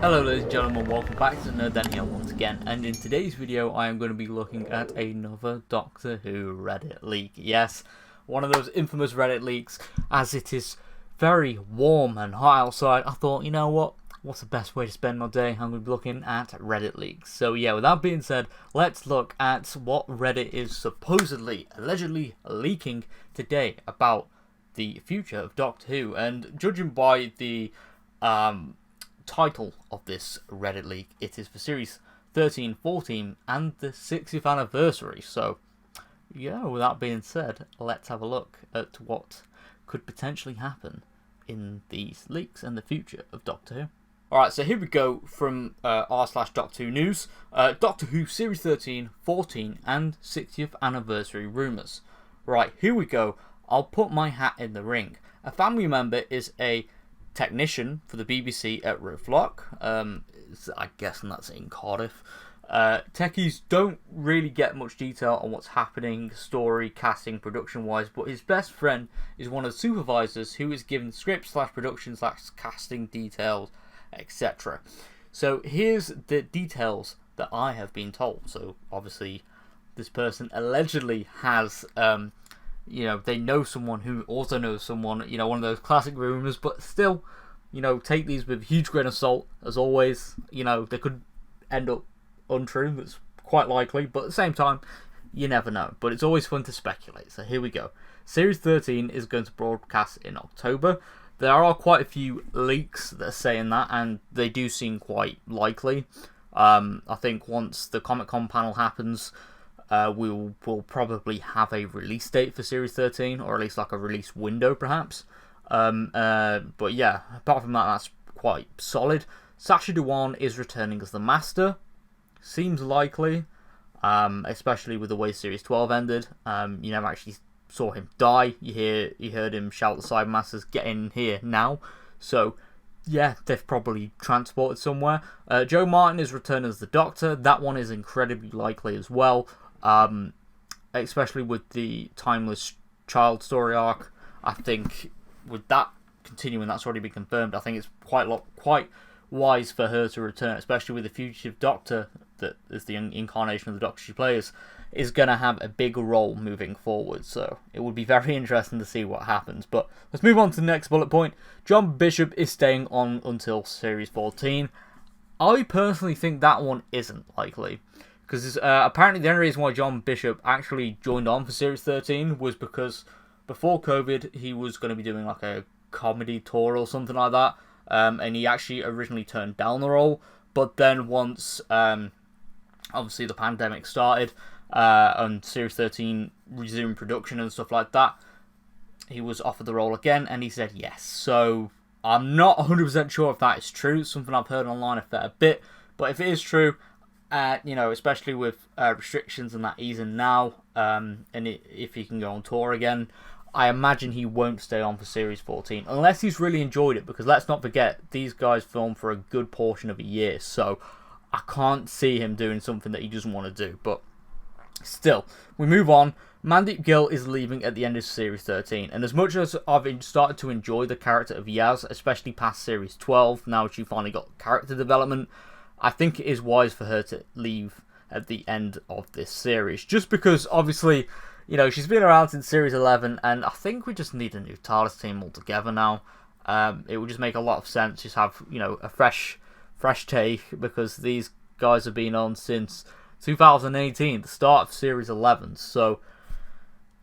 Hello ladies and gentlemen, welcome back to Nerd Den here once again, and in today's video I am going to be looking at another Doctor Who Reddit leak. Yes, one of those infamous Reddit leaks, as it is very warm and hot outside. I thought, you know what, what's the best way to spend my day? I'm going to be looking at Reddit leaks. So yeah, with that being said, let's look at what Reddit is supposedly, allegedly leaking today about the future of Doctor Who, and judging by the title of this Reddit leak, it is for series 13, 14 and the 60th anniversary. So yeah, with that being said, let's have a look at what could potentially happen in these leaks and the future of Doctor Who. Alright, so here we go from r/Doctor Who news. Doctor Who series 13, 14 and 60th anniversary rumours. Right, here we go. I'll put my hat in the ring. A family member is a technician for the BBC at Rooflock. I guess that's in Cardiff. Techies don't really get much detail on what's happening, story, casting, production wise, but his best friend is one of the supervisors who is given script / production / casting details, etc. So here's the details that I have been told. So obviously this person allegedly has they know someone who also knows someone, one of those classic rumours, but still, take these with a huge grain of salt, as always. They could end up untrue, that's quite likely, but at the same time, you never know. But it's always fun to speculate, so here we go. Series 13 is going to broadcast in October. There are quite a few leaks that are saying that, and they do seem quite likely. I think once the Comic-Con panel happens, we'll probably have a release date for Series 13, or at least like a release window perhaps. But yeah, apart from that, that's quite solid. Sasha Dewan is returning as the Master. Seems likely, especially with the way Series 12 ended. You never actually saw him die. You heard him shout the Side Masters, "Get in here now." So yeah, they've probably transported somewhere. Joe Martin is returning as the Doctor. That one is incredibly likely as well. Especially with the Timeless Child story arc. I think with that continuing, that's already been confirmed. I think it's quite wise for her to return, especially with the fugitive Doctor, that is the incarnation of the Doctor she plays, is going to have a big role moving forward. So it would be very interesting to see what happens. But let's move on to the next bullet point. John Bishop is staying on until Series 14. I personally think that one isn't likely. Because apparently the only reason why John Bishop actually joined on for Series 13 was because before COVID he was going to be doing like a comedy tour or something like that. And he actually originally turned down the role. But then once obviously the pandemic started and Series 13 resumed production and stuff like that, he was offered the role again and he said yes. So I'm not 100% sure if that is true. It's something I've heard online a fair bit. But if it is true, especially with restrictions and that easing now, if he can go on tour again, I imagine he won't stay on for Series 14, unless he's really enjoyed it, because let's not forget, these guys film for a good portion of a year, so I can't see him doing something that he doesn't want to do. But still, we move on. Mandeep Gill is leaving at the end of Series 13, and as much as I've started to enjoy the character of Yaz, especially past Series 12, now she finally got character development, I think it is wise for her to leave at the end of this series. Just because, obviously, she's been around since Series 11, and I think we just need a new TARDIS team altogether now. It would just make a lot of sense, just have, a fresh take, because these guys have been on since 2018, the start of Series 11. So,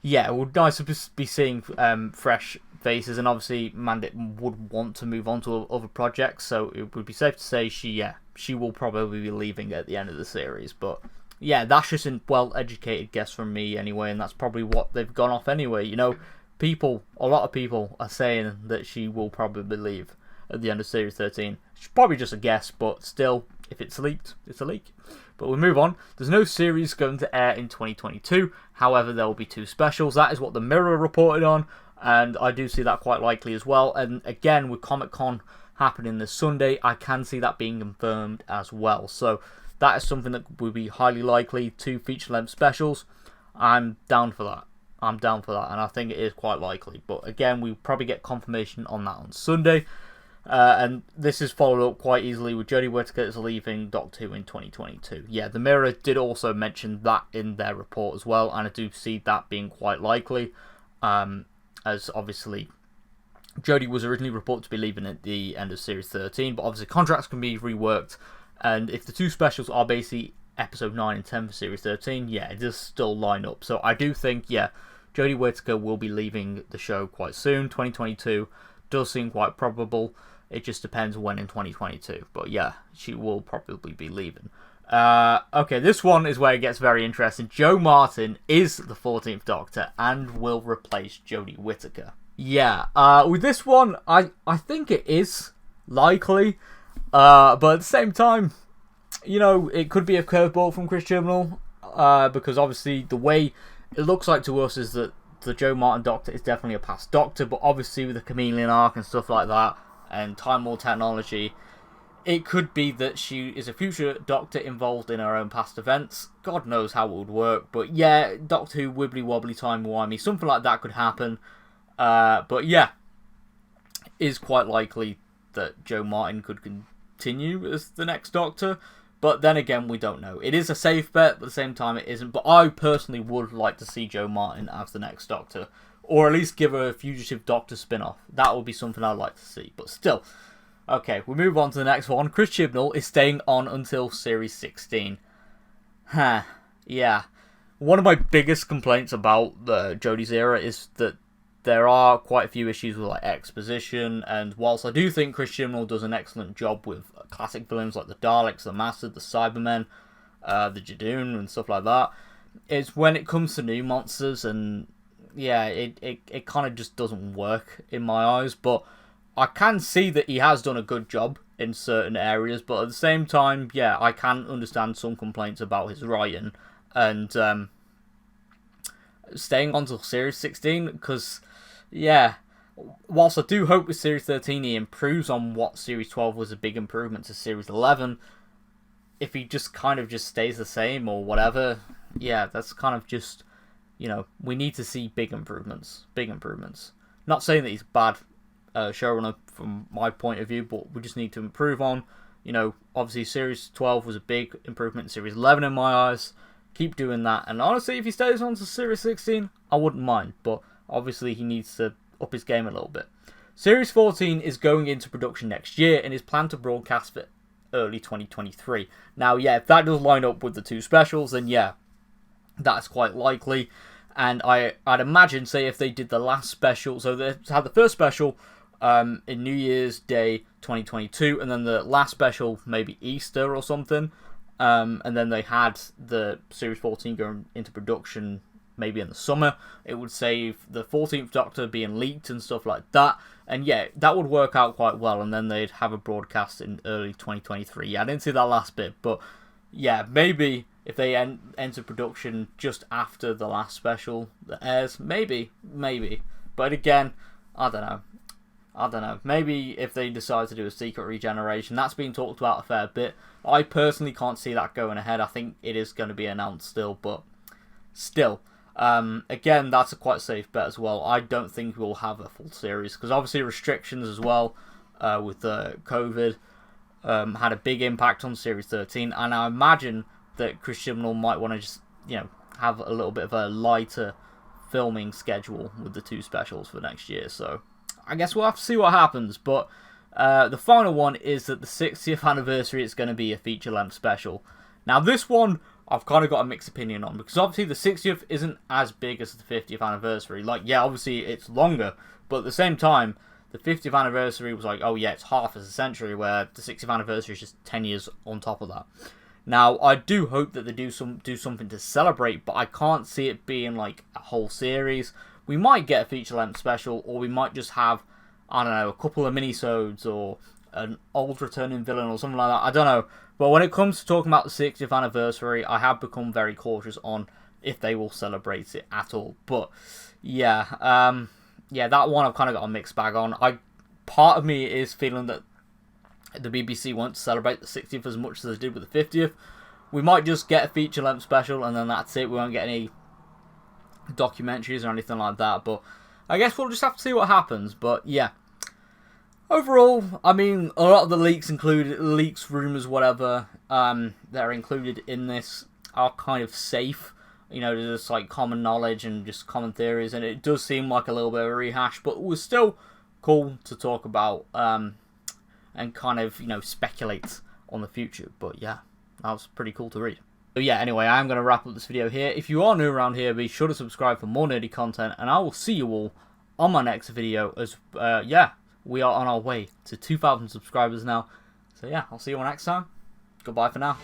yeah, it would be nice to be seeing fresh faces, and obviously Mandip would want to move on to other projects, so it would be safe to say she will probably be leaving at the end of the series. But yeah, that's just a well-educated guess from me anyway, and that's probably what they've gone off anyway. A lot of people are saying that she will probably leave at the end of Series 13. It's probably just a guess, but still, if it's leaked, it's a leak. But we'll move on. There's no series going to air in 2022. However, there will be 2 specials. That is what the Mirror reported on, and I do see that quite likely as well. And again, with Comic-Con happening this Sunday, I can see that being confirmed as well. So that is something that would be highly likely. 2 feature-length specials. I'm down for that. And I think it is quite likely. But again, we'll probably get confirmation on that on Sunday. And this is followed up quite easily with Jodie Whitaker is leaving Doctor Who in 2022. Yeah, the Mirror did also mention that in their report as well, and I do see that being quite likely, as obviously Jodie was originally reported to be leaving at the end of Series 13, but obviously contracts can be reworked, and if the two specials are basically episode 9 and 10 for Series 13, yeah, it does still line up. So I do think, yeah, Jodie Whitaker will be leaving the show quite soon. 2022 does seem quite probable. It just depends when in 2022. But yeah, she will probably be leaving. Okay, this one is where it gets very interesting. Jo Martin is the 14th Doctor and will replace Jodie Whitaker. Yeah, with this one, I think it is likely. But at the same time, you know, it could be a curveball from Chris Chibnall, because obviously the way it looks like to us is that the Jo Martin Doctor is definitely a past Doctor, but obviously with the chameleon arc and stuff like that, and Time War technology, it could be that she is a future Doctor involved in her own past events. God knows how it would work, but yeah, Doctor Who wibbly wobbly timey-wimey, something like that could happen. But yeah, is quite likely that Jo Martin could continue as the next Doctor. But then again, we don't know. It is a safe bet, but at the same time it isn't. But I personally would like to see Jo Martin as the next Doctor. Or at least give her a Fugitive Doctor spin-off. That would be something I'd like to see. But still. Okay, we move on to the next one. Chris Chibnall is staying on until Series 16. Yeah. One of my biggest complaints about the Jodie's era is that there are quite a few issues with like exposition, and whilst I do think Chris Chibnall does an excellent job with classic villains like the Daleks, the Master, the Cybermen, the Jadoon and stuff like that, it's when it comes to new monsters, and yeah, it kind of just doesn't work in my eyes. But I can see that he has done a good job in certain areas, but at the same time, yeah, I can understand some complaints about his writing, and staying on till Series 16, because yeah, whilst I do hope with Series 13 he improves on what Series 12 was a big improvement to Series 11, if he just kind of just stays the same or whatever, yeah, that's kind of just, you know, we need to see big improvements. Not saying that he's a bad showrunner from my point of view, but we just need to improve on, you know, obviously Series 12 was a big improvement in Series 11 in my eyes. Keep doing that, and honestly, if he stays on to Series 16, I wouldn't mind, but obviously he needs to up his game a little bit. Series 14 is going into production next year and is planned to broadcast for early 2023. Now, yeah, if that does line up with the two specials, then yeah, that's quite likely. And I'd imagine, say, if they did the last special, so they had the first special in New Year's Day 2022, and then the last special maybe Easter or something, and then they had the Series 14 going into production maybe in the summer, it would save the 14th Doctor being leaked and stuff like that. And yeah, that would work out quite well, and then they'd have a broadcast in early 2023. Yeah, I didn't see that last bit, but yeah, maybe if they enter production just after the last special that airs, maybe. But again, I don't know. Maybe if they decide to do a secret regeneration, that's been talked about a fair bit. I personally can't see that going ahead. I think it is going to be announced still, but still. Again, that's a quite safe bet as well. I don't think we'll have a full series, because obviously restrictions as well with COVID had a big impact on Series 13, and I imagine that Chris Chibnall might want to just, you know, have a little bit of a lighter filming schedule with the two specials for next year. So I guess we'll have to see what happens. But the final one is that the 60th anniversary is going to be a feature-length special. Now this one I've kind of got a mixed opinion on, because obviously the 60th isn't as big as the 50th anniversary. Like, yeah, obviously it's longer, but at the same time, the 50th anniversary was like, oh yeah, it's half as a century, where the 60th anniversary is just 10 years on top of that. Now, I do hope that they do something to celebrate, but I can't see it being like a whole series. We might get a feature-length special, or we might just have, I don't know, a couple of minisodes, or an old returning villain, or something like that. I don't know. But when it comes to talking about the 60th anniversary, I have become very cautious on if they will celebrate it at all. But yeah, that one I've kind of got a mixed bag on. Part of me is feeling that the BBC won't celebrate the 60th as much as they did with the 50th. We might just get a feature-length special, and then that's it. We won't get any documentaries or anything like that. But I guess we'll just have to see what happens. But yeah. Overall, I mean, a lot of the leaks, rumors, whatever, that are included in this are kind of safe. You know, there's just like common knowledge and just common theories, and it does seem like a little bit of a rehash, but it was still cool to talk about and kind of, you know, speculate on the future. But yeah, that was pretty cool to read. So yeah, anyway, I'm going to wrap up this video here. If you are new around here, be sure to subscribe for more nerdy content, and I will see you all on my next video as, yeah, we are on our way to 2,000 subscribers now. So yeah, I'll see you all next time. Goodbye for now.